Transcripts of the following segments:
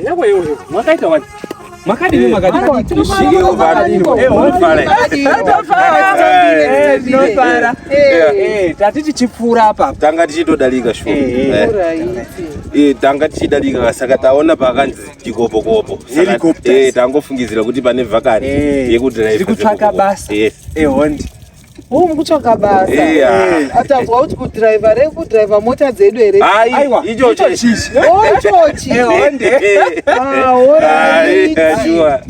Yako hiyo. Mwakaita wapi? Makadi ni makadi. Shio bali. Para. Tatiti chipfura hapa. Tanga tichitodalika sho. Tanga tichidalika kasaka taona pakanzi chikopo. Tangofungidzira kuti pane vhakari yekudrive. Tikutsvaka basa. Hondi. Mukutsvaka basa. Atambwa kuti kudriver rekudriver mota dzedu here. Aiwa, ichocho.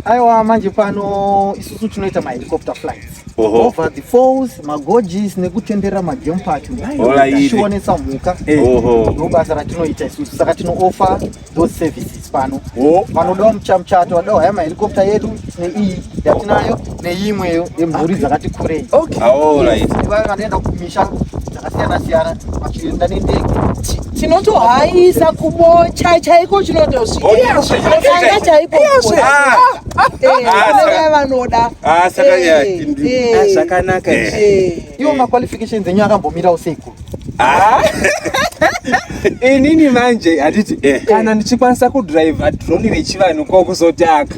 Aiwa, manje pano isusu tinoita mahelicopter flights. Over the falls, magorges nekutendera magame park. Tichionesa mhuka. Ndobasa ratinoita isusu. Saka tinooffer those services pano. Panodawo muchato wadawo haya mahelicopter yedu neii yatinayo neimweyo yemhuri dzakati kurei. Vanoenda kumisha dzakasiyana vachienda nendege. Tinotohaisa kubocha chaiko chinotosvika chaipo vanoda zvakanaka. Iwo maqualifications enyu akambomirawo seiko? Inini manje handiti kana ndichikwanisa kudrive drone rechivanhu kokuzotaka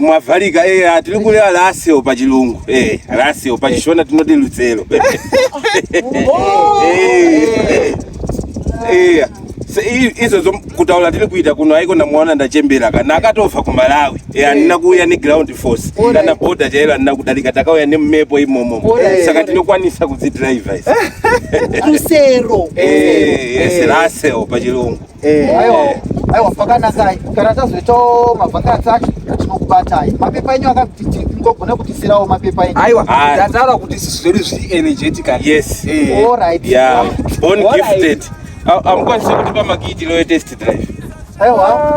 mwavharika tiri kureva raseo pachirungu raseo pachishona tinoti rusero. Izvozvo kutaura tiri kuita kuno aiko ndamuona ndachembera kana akatobva kuMalawi handina kuuya neground force kana bhodha chairo handina kudarika takauya nemumepo imomo saka tinokwanisa kudzidriva isi rusero. raseo pachirungu. Aiwa pakanaka kana tazoitawo mavhakatsi acho atinokubatai. Mapepa enyu akagona kutisirawo mapepa enyu. Aiwa ndataura kuti zvedu zviri energetical. Yes. Alright. Yeah. Born gifted. Amukwanisa kutipa makiitiro etest drive. Aiwa.